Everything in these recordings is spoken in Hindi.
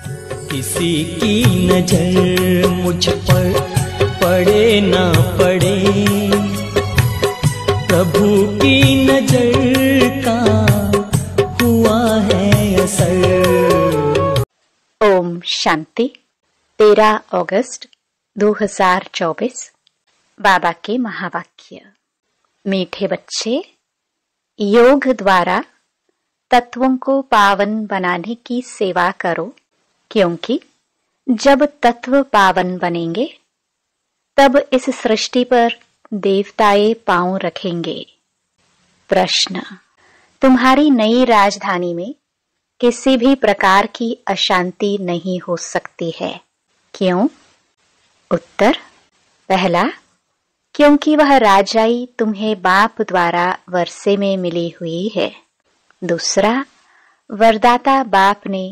किसी की नजर मुझ पर पड़े ना पड़े, प्रभु की नजर का हुआ है असर। ओम शांति। 13 अगस्त 2024। बाबा के महावाक्य। मीठे बच्चे, योग द्वारा तत्वों को पावन बनाने की सेवा करो, क्योंकि जब तत्व पावन बनेंगे तब इस सृष्टि पर देवताएं पांव रखेंगे। प्रश्न: तुम्हारी नई राजधानी में किसी भी प्रकार की अशांति नहीं हो सकती है, क्यों? उत्तर: पहला, क्योंकि वह राजाई तुम्हें बाप द्वारा वर्षे में मिली हुई है। दूसरा, वरदाता बाप ने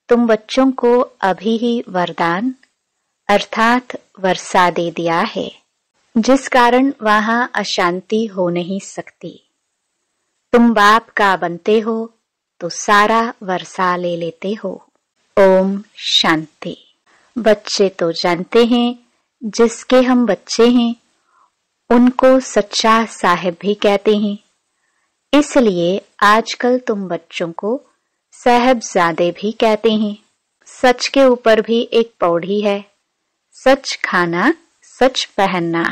तुम बच्चों को अभी ही वरदान अर्थात वर्षा दे दिया है, जिस कारण वहां अशांति हो नहीं सकती। तुम बाप का बनते हो तो सारा वर्षा ले लेते हो। ओम शांति। बच्चे तो जानते हैं जिसके हम बच्चे हैं उनको सच्चा साहिब भी कहते हैं, इसलिए आजकल तुम बच्चों को साहिबजादे भी कहते हैं। सच के ऊपर भी एक पौड़ी है, सच खाना सच पहनना।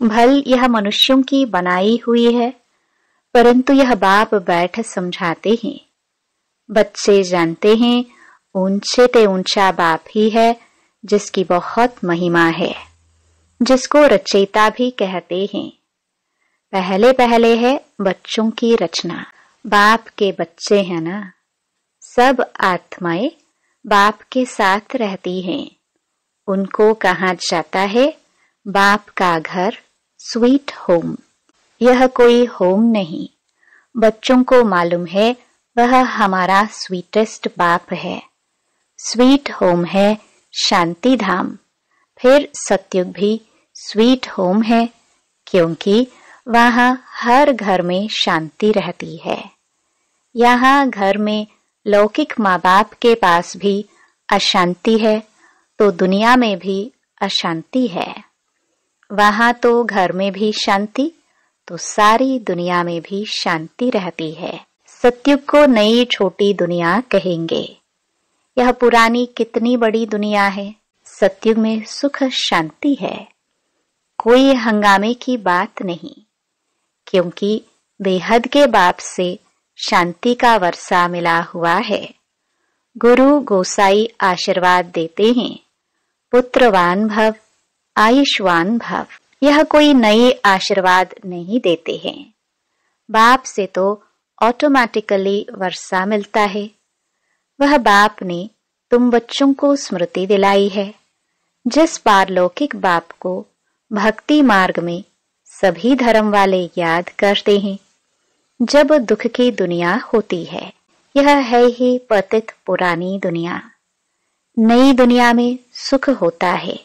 भल यह मनुष्यों की बनाई हुई है, परंतु यह बाप बैठ समझाते हैं। बच्चे जानते हैं ऊंचे ते ऊंचा बाप ही है जिसकी बहुत महिमा है, जिसको रचयिता भी कहते हैं। पहले पहले है बच्चों की रचना। बाप के बच्चे हैं ना, सब आत्माएं बाप के साथ रहती हैं। उनको कहा जाता है बाप का घर, स्वीट होम। यह कोई होम नहीं, बच्चों को मालूम है वह हमारा स्वीटेस्ट बाप है। स्वीट होम है शांति धाम। फिर सतयुग भी स्वीट होम है, क्योंकि वहां हर घर में शांति रहती है। यहाँ घर में लौकिक माँ बाप के पास भी अशांति है तो दुनिया में भी अशांति है। वहां तो घर में भी शांति तो सारी दुनिया में भी शांति रहती है। सतयुग को नई छोटी दुनिया कहेंगे। यह पुरानी कितनी बड़ी दुनिया है। सतयुग में सुख शांति है, कोई हंगामे की बात नहीं, क्योंकि बेहद के बाप से शांति का वर्षा मिला हुआ है। गुरु गोसाई आशीर्वाद देते हैं, पुत्रवान भव, आयुष्वान भव। यह कोई नए आशीर्वाद नहीं देते हैं। बाप से तो ऑटोमेटिकली वर्षा मिलता है। वह बाप ने तुम बच्चों को स्मृति दिलाई है, जिस पारलौकिक बाप को भक्ति मार्ग में सभी धर्म वाले याद करते हैं। जब दुख की दुनिया होती है, यह है ही पतित पुरानी दुनिया। नई दुनिया में सुख होता है,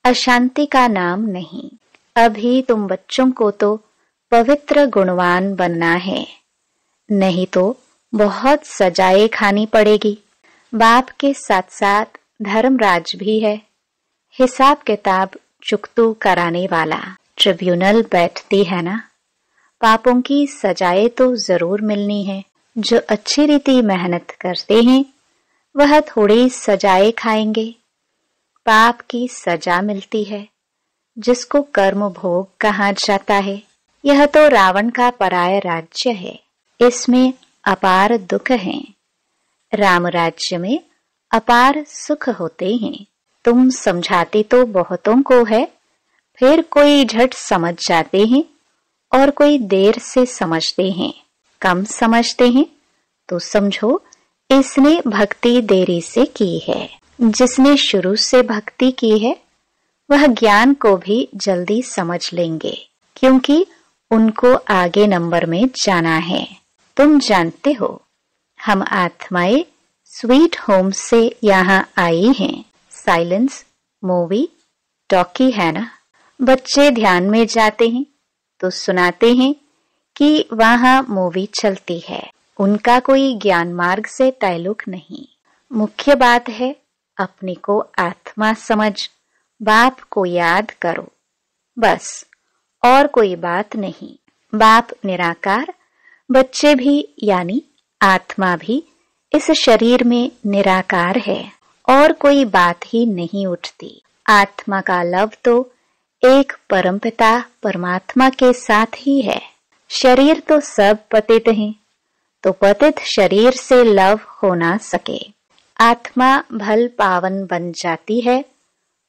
अशांति का नाम नहीं। अभी तुम बच्चों को तो पवित्र गुणवान बनना है, नहीं तो बहुत सजाएं खानी पड़ेगी। बाप के साथ साथ धर्मराज भी है, हिसाब किताब चुकतू कराने वाला। ट्रिब्यूनल बैठती है ना, पापों की सजाएं तो जरूर मिलनी है। जो अच्छी रीति मेहनत करते हैं वह थोड़ी सजाएं खाएंगे। पाप की सजा मिलती है, जिसको कर्म भोग कहा जाता है। यह तो रावण का पराय राज्य है, इसमें अपार दुख है। राम राज्य में अपार सुख होते हैं। तुम समझाते तो बहुतों को है, फिर कोई झट समझ जाते हैं और कोई देर से समझते हैं। कम समझते हैं तो समझो इसने भक्ति देरी से की है। जिसने शुरू से भक्ति की है वह ज्ञान को भी जल्दी समझ लेंगे, क्योंकि उनको आगे नंबर में जाना है। तुम जानते हो हम आत्माएं स्वीट होम से यहाँ आई हैं। साइलेंस मूवी टॉकी है ना। बच्चे ध्यान में जाते हैं तो सुनाते हैं कि वहां मूवी चलती है। उनका कोई ज्ञान मार्ग से ताल्लुक नहीं। मुख्य बात है अपने को आत्मा समझ बाप को याद करो, बस और कोई बात नहीं। बाप निराकार, बच्चे भी यानी आत्मा भी इस शरीर में निराकार है और कोई बात ही नहीं उठती। आत्मा का लव तो एक परमपिता परमात्मा के साथ ही है। शरीर तो सब पतित हैं, तो पतित शरीर से लव हो ना सके। आत्मा भल पावन बन जाती है,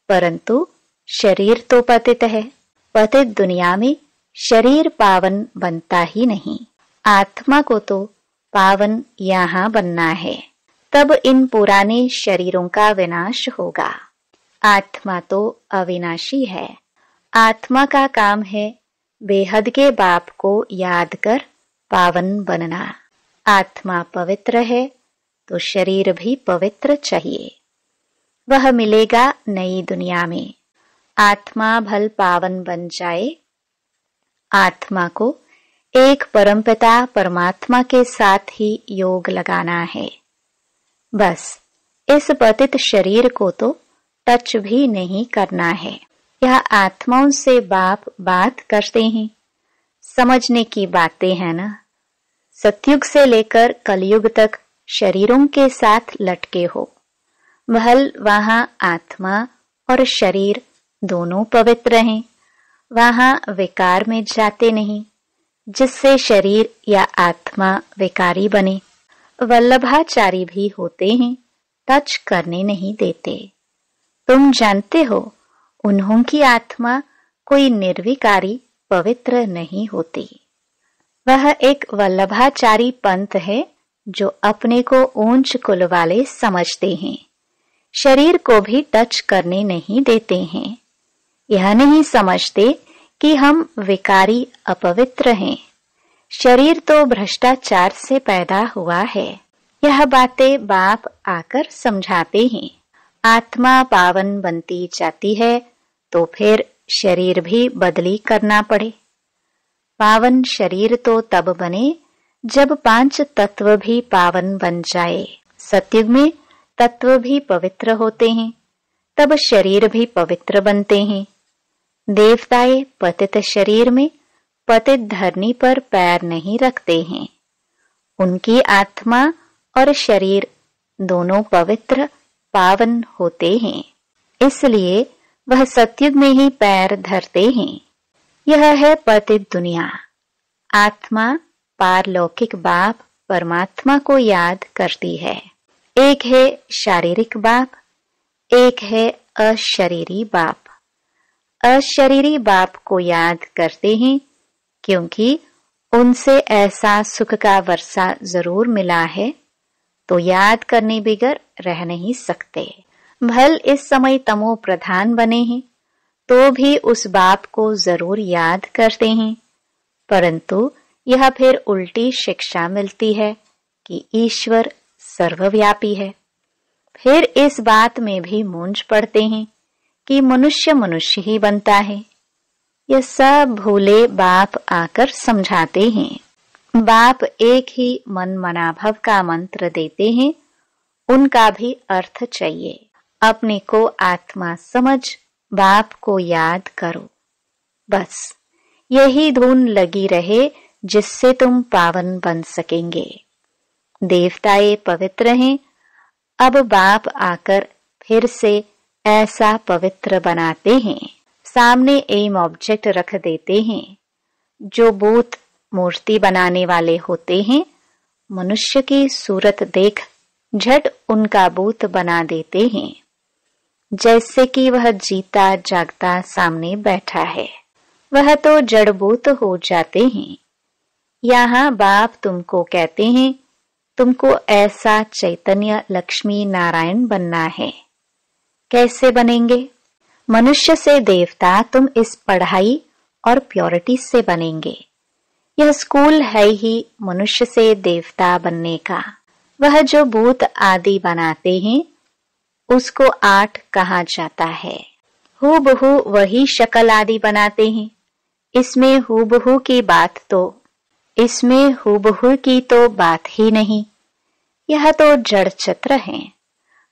परंतु शरीर तो पतित है। पतित दुनिया में शरीर पावन बनता ही नहीं। आत्मा को तो पावन यहाँ बनना है, तब इन पुराने शरीरों का विनाश होगा। आत्मा तो अविनाशी है। आत्मा का काम है बेहद के बाप को याद कर पावन बनना। आत्मा पवित्र है तो शरीर भी पवित्र चाहिए। वह मिलेगा नई दुनिया में। आत्मा भल पावन बन जाए। आत्मा को एक परमपिता परमात्मा के साथ ही योग लगाना है। बस इस पतित शरीर को तो टच भी नहीं करना है। यह आत्माओं से बाप बात करते हैं, समझने की बातें हैं ना। सतयुग से लेकर कलयुग तक शरीरों के साथ लटके हो। भल वहां आत्मा और शरीर दोनों पवित्र हैं। वहां विकार में जाते नहीं, जिससे शरीर या आत्मा विकारी बने। वल्लभाचारी भी होते हैं, टच करने नहीं देते। तुम जानते हो उन्हों की आत्मा कोई निर्विकारी पवित्र नहीं होती। वह एक वल्लभाचारी पंथ है जो अपने को ऊंच कुल वाले समझते हैं। शरीर को भी टच करने नहीं देते हैं। यह नहीं समझते कि हम विकारी अपवित्र हैं। शरीर तो भ्रष्टाचार से पैदा हुआ है। यह बातें बाप आकर समझाते हैं। आत्मा पावन बनती जाती है तो फिर शरीर भी बदली करना पड़े। पावन शरीर तो तब बने जब 5 तत्व भी पावन बन जाए। सतयुग में तत्व भी पवित्र होते हैं, तब शरीर भी पवित्र बनते हैं। देवताएं पतित शरीर में पतित धरनी पर पैर नहीं रखते हैं। उनकी आत्मा और शरीर दोनों पवित्र पावन होते हैं, इसलिए वह सतयुग में ही पैर धरते हैं। यह है पतित दुनिया। आत्मा पारलौकिक बाप परमात्मा को याद करती है। एक है शारीरिक बाप, एक है अशरीरी बाप। अशरीरी बाप को याद करते हैं क्योंकि उनसे ऐसा सुख का वर्षा जरूर मिला है, तो याद करने बिगर रह नहीं सकते। भल इस समय तमो प्रधान बने हैं तो भी उस बाप को जरूर याद करते हैं, परंतु यह फिर उल्टी शिक्षा मिलती है कि ईश्वर सर्वव्यापी है। फिर इस बात में भी मूंझ पड़ते हैं कि मनुष्य मनुष्य ही बनता है। यह सब भूले बाप आकर समझाते हैं। बाप एक ही मन मनाभव का मंत्र देते हैं, उनका भी अर्थ चाहिए। अपने को आत्मा समझ बाप को याद करो। बस यही धुन लगी रहे जिससे तुम पावन बन सकेंगे। देवताएं पवित्र हैं, अब बाप आकर फिर से ऐसा पवित्र बनाते हैं। सामने एम ऑब्जेक्ट रख देते हैं। जो भूत मूर्ति बनाने वाले होते हैं, मनुष्य की सूरत देख झट उनका भूत बना देते हैं, जैसे कि वह जीता जागता सामने बैठा है। वह तो जड़भूत हो जाते हैं। यहाँ बाप तुमको कहते हैं तुमको ऐसा चैतन्य लक्ष्मी नारायण बनना है। कैसे बनेंगे? मनुष्य से देवता तुम इस पढ़ाई और प्योरिटी से बनेंगे। यह स्कूल है ही मनुष्य से देवता बनने का। वह जो भूत आदि बनाते हैं उसको आर्ट कहा जाता है। हूबहू वही शक्ल आदि बनाते हैं। इसमें हूबहू की बात ही नहीं। यह तो जड़ चित्र है।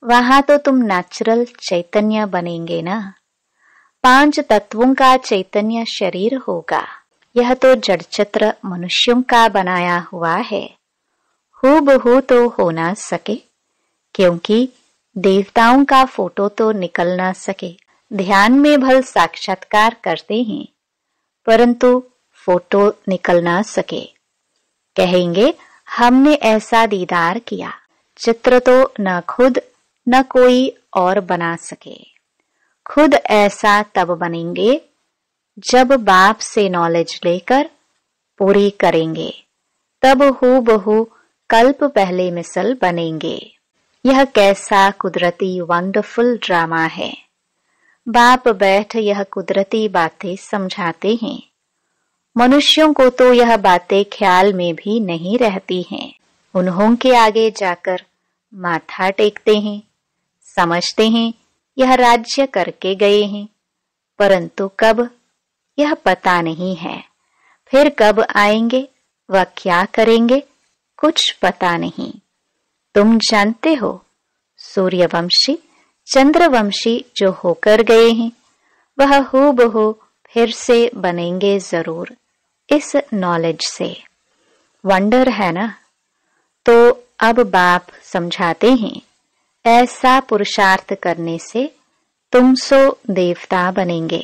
वहां तो तुम नेचुरल चैतन्य बनेंगे ना। 5 तत्वों का चैतन्य शरीर होगा। यह तो जड़ चित्र मनुष्यों का बनाया हुआ है, हूबहू तो हो ना सके, क्योंकि देवताओं का फोटो तो निकल ना सके। ध्यान में भल साक्षात्कार करते हैं, परंतु फोटो निकल ना सके। कहेंगे हमने ऐसा दीदार किया। चित्र तो न खुद न कोई और बना सके। खुद ऐसा तब बनेंगे जब बाप से नॉलेज लेकर पूरी करेंगे, तब हूबहू कल्प पहले मिसल बनेंगे। यह कैसा कुदरती वंडरफुल ड्रामा है। बाप बैठ यह कुदरती बातें समझाते हैं। मनुष्यों को तो यह बातें ख्याल में भी नहीं रहती हैं। उन्हों के आगे जाकर माथा टेकते हैं, समझते हैं यह राज्य करके गए हैं, परंतु कब यह पता नहीं है। फिर कब आएंगे व क्या करेंगे कुछ पता नहीं। तुम जानते हो, सूर्यवंशी चंद्रवंशी जो होकर गए हैं वह हूबहू फिर से बनेंगे जरूर, इस नॉलेज से। वंडर है ना। तो अब बाप समझाते हैं, ऐसा पुरुषार्थ करने से तुम सो देवता बनेंगे।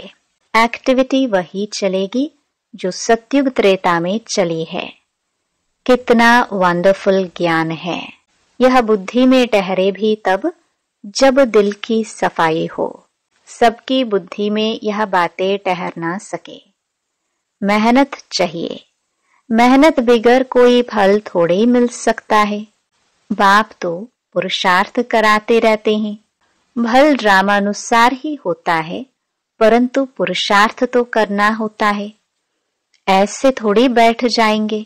एक्टिविटी वही चलेगी जो सत्युग त्रेता में चली है। कितना वंडरफुल ज्ञान है। यह बुद्धि में ठहरे भी तब जब दिल की सफाई हो। सबकी बुद्धि में यह बातें ठहर ना सके। मेहनत चाहिए। मेहनत बिगर कोई फल थोड़े मिल सकता है। बाप तो पुरुषार्थ कराते रहते हैं। भल ड्रामानुसार ही होता है, परंतु पुरुषार्थ तो करना होता है। ऐसे थोड़ी बैठ जाएंगे।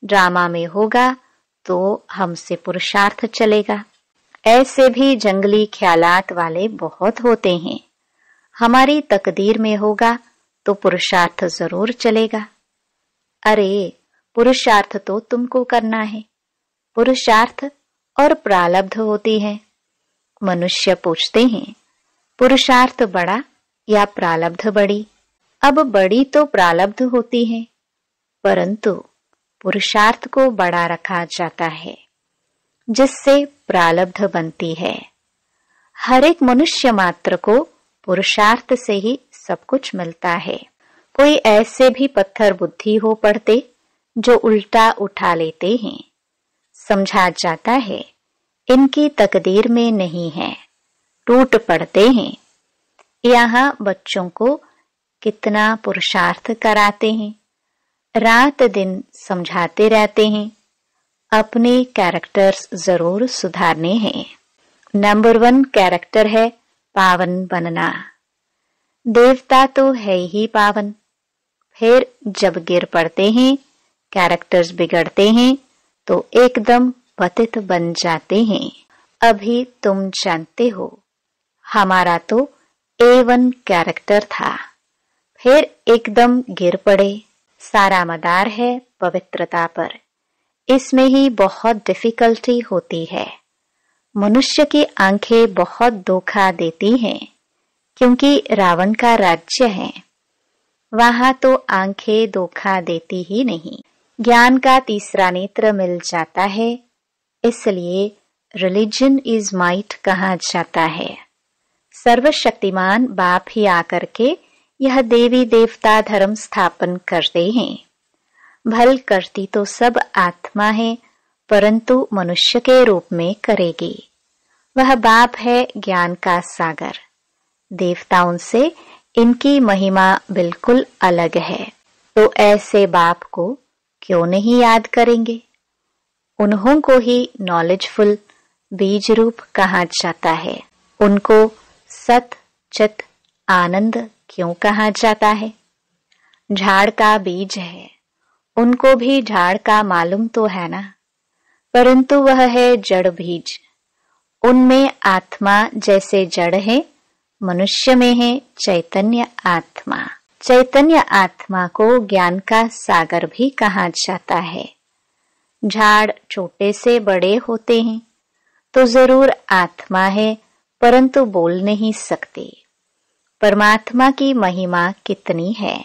ड्रामा में होगा तो हमसे पुरुषार्थ चलेगा। ऐसे भी जंगली ख्यालात वाले बहुत होते हैं। हमारी तकदीर में होगा तो पुरुषार्थ जरूर चलेगा। अरे पुरुषार्थ तो तुमको करना है। पुरुषार्थ और प्रारब्ध होती है। मनुष्य पूछते हैं, पुरुषार्थ बड़ा या प्रारब्ध बड़ी? अब बड़ी तो प्रारब्ध होती है, परंतु पुरुषार्थ को बड़ा रखा जाता है, जिससे प्रारब्ध बनती है। हर एक मनुष्य मात्र को पुरुषार्थ से ही सब कुछ मिलता है। कोई ऐसे भी पत्थर बुद्धि हो पड़ते जो उल्टा उठा लेते हैं। समझा जाता है इनकी तकदीर में नहीं है, टूट पड़ते हैं। यहाँ बच्चों को कितना पुरुषार्थ कराते हैं, रात दिन समझाते रहते हैं। अपने कैरेक्टर्स जरूर सुधारने हैं। नंबर 1 कैरेक्टर है पावन बनना। देवता तो है ही पावन, फिर जब गिर पड़ते हैं, कैरेक्टर्स बिगड़ते हैं, तो एकदम पतित बन जाते हैं। अभी तुम जानते हो, हमारा तो A1 कैरेक्टर था, फिर एकदम गिर पड़े। सारा मदार है पवित्रता पर। इसमें ही बहुत डिफिकल्टी होती है। मनुष्य की आंखें बहुत धोखा देती हैं, क्योंकि रावण का राज्य है। वहां तो आंखें धोखा देती ही नहीं। ज्ञान का तीसरा नेत्र मिल जाता है, इसलिए रिलीजन इज माइट कहा जाता है। सर्वशक्तिमान बाप ही आकर के यह देवी देवता धर्म स्थापन करते हैं। भल करती तो सब आत्मा है, परंतु मनुष्य के रूप में करेगी। वह बाप है ज्ञान का सागर। देवताओं से इनकी महिमा बिल्कुल अलग है। तो ऐसे बाप को क्यों नहीं याद करेंगे? उन्हों को ही नॉलेजफुल बीज रूप कहा जाता है। उनको सत चित आनंद क्यों कहा जाता है? झाड़ का बीज है, उनको भी झाड़ का मालूम तो है ना, परंतु वह है जड़ बीज। उनमें आत्मा जैसे जड़ है, मनुष्य में है चैतन्य आत्मा। चैतन्य आत्मा को ज्ञान का सागर भी कहा जाता है। झाड़ छोटे से बड़े होते हैं, तो जरूर आत्मा है, परंतु बोल नहीं सकते। परमात्मा की महिमा कितनी है,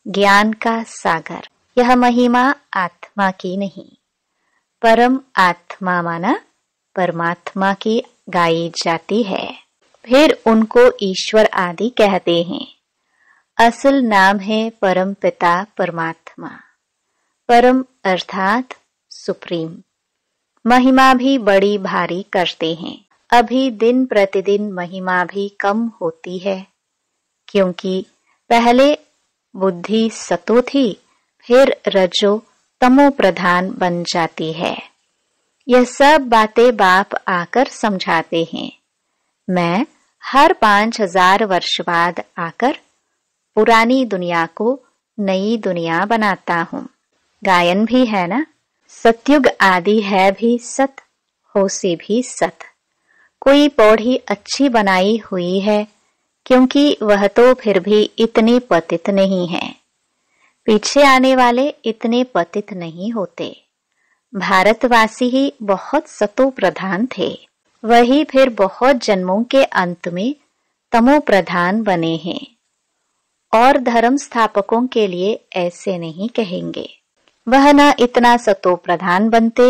ज्ञान का सागर। यह महिमा आत्मा की नहीं, परम आत्मा माना परमात्मा की गाई जाती है। फिर उनको ईश्वर आदि कहते हैं। असल नाम है परम पिता परमात्मा। परम अर्थात सुप्रीम। महिमा भी बड़ी भारी करते हैं। अभी दिन प्रतिदिन महिमा भी कम होती है, क्योंकि पहले बुद्धि सतो थी, फिर रजो तमो प्रधान बन जाती है। यह सब बातें बाप आकर समझाते हैं। मैं हर 5000 वर्ष बाद आकर पुरानी दुनिया को नई दुनिया बनाता हूँ। गायन भी है ना, सतयुग आदि है भी सत, हो से भी सत। कोई पौड़ी अच्छी बनाई हुई है, क्योंकि वह तो फिर भी इतने पतित नहीं है। पीछे आने वाले इतने पतित नहीं होते। भारतवासी ही बहुत सतो प्रधान थे, वही फिर बहुत जन्मों के अंत में तमो प्रधान बने हैं। और धर्म स्थापकों के लिए ऐसे नहीं कहेंगे। वह न इतना सतो प्रधान बनते,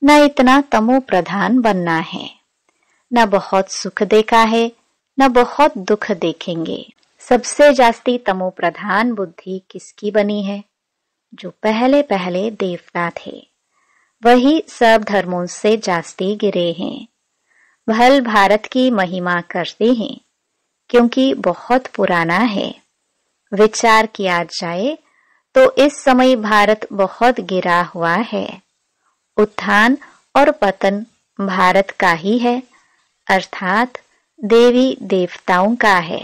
न इतना तमो प्रधान बनना है। न बहुत सुख देखा है, न बहुत दुख देखेंगे। सबसे जास्ती तमो प्रधान बुद्धि किसकी बनी है? जो पहले पहले देवता थे, वही सब धर्मों से जास्ती गिरे हैं। भल भारत की महिमा करते हैं, क्योंकि बहुत पुराना है। विचार किया जाए तो इस समय भारत बहुत गिरा हुआ है। उत्थान और पतन भारत का ही है, अर्थात देवी देवताओं का है।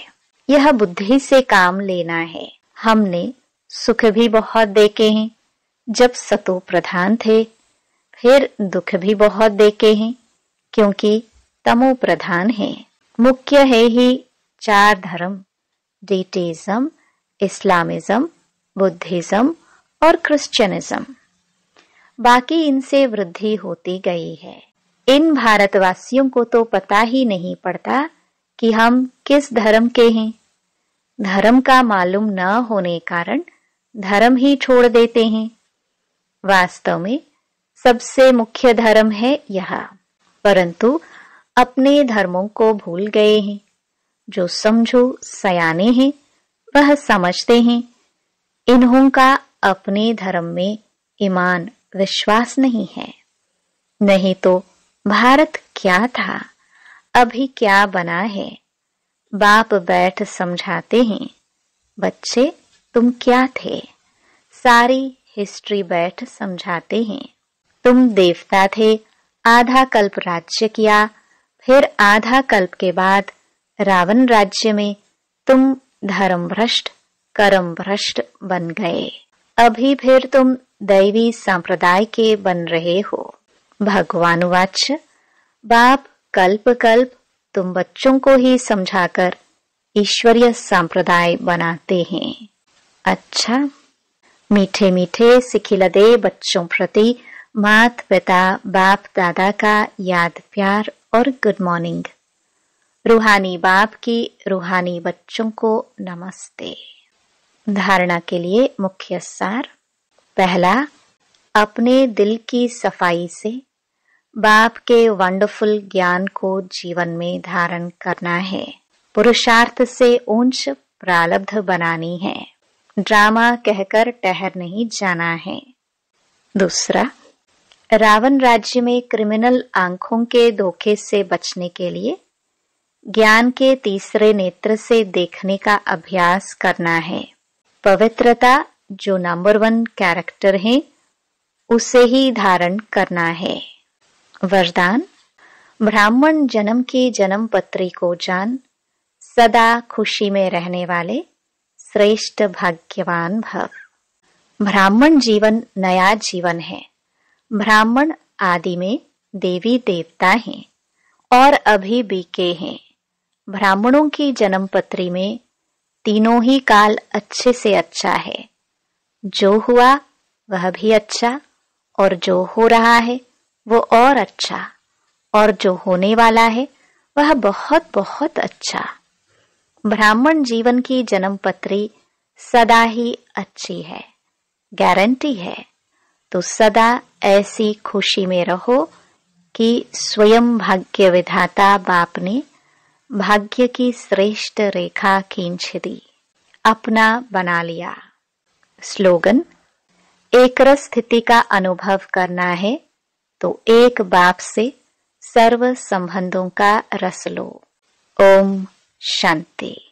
यह बुद्धि से काम लेना है। हमने सुख भी बहुत देखे हैं जब सतो प्रधान थे, फिर दुख भी बहुत देखे हैं क्योंकि तमो प्रधान है। मुख्य है ही 4 धर्म, डेटिज्म, इस्लामिज्म, बुद्धिज्म और क्रिश्चियनिज्म। बाकी इनसे वृद्धि होती गई है। इन भारतवासियों को तो पता ही नहीं पड़ता कि हम किस धर्म के हैं। धर्म का मालूम न होने कारण धर्म ही छोड़ देते हैं। वास्तव में सबसे मुख्य धर्म है यह, परंतु अपने धर्मों को भूल गए हैं। जो समझो सयाने हैं वह समझते हैं इन्हों का अपने धर्म में ईमान विश्वास नहीं है। नहीं तो भारत क्या था, अभी क्या बना है। बाप बैठ समझाते हैं, बच्चे तुम क्या थे। सारी हिस्ट्री बैठ समझाते हैं। तुम देवता थे, आधा कल्प राज्य किया, फिर आधा कल्प के बाद रावण राज्य में तुम धर्म भ्रष्ट कर्म भ्रष्ट बन गए। अभी फिर तुम दैवी संप्रदाय के बन रहे हो। भगवान वाच्य बाप कल्प कल्प तुम बच्चों को ही समझाकर ईश्वरीय संप्रदाय बनाते हैं। अच्छा, मीठे मीठे सिखिलदे बच्चों प्रति मात पिता बाप दादा का याद प्यार और गुड मॉर्निंग। रूहानी बाप की रूहानी बच्चों को नमस्ते। धारणा के लिए मुख्य सार। पहला, अपने दिल की सफाई से बाप के वंडरफुल ज्ञान को जीवन में धारण करना है। पुरुषार्थ से ऊंच प्रारब्ध बनानी है। ड्रामा कहकर ठहर नहीं जाना है। दूसरा, रावण राज्य में क्रिमिनल आंखों के धोखे से बचने के लिए ज्ञान के तीसरे नेत्र से देखने का अभ्यास करना है। पवित्रता जो नंबर 1 कैरेक्टर है उसे ही धारण करना है। वरदान, ब्राह्मण जन्म की जन्म पत्री को जान, सदा खुशी में रहने वाले श्रेष्ठ भाग्यवान भव। ब्राह्मण जीवन नया जीवन है। ब्राह्मण आदि में देवी देवता हैं और अभी बीके हैं। ब्राह्मणों की जन्म पत्री में तीनों ही काल अच्छे से अच्छा है। जो हुआ वह भी अच्छा और जो हो रहा है वो और अच्छा और जो होने वाला है वह बहुत बहुत अच्छा। ब्राह्मण जीवन की जन्म पत्री सदा ही अच्छी है, गारंटी है। तो सदा ऐसी खुशी में रहो कि स्वयं भाग्य विधाता बाप ने भाग्य की श्रेष्ठ रेखा खींच दी, अपना बना लिया। स्लोगन, एक रस स्थिति का अनुभव करना है तो एक बाप से सर्व संबंधों का रस लो। ओम शांति।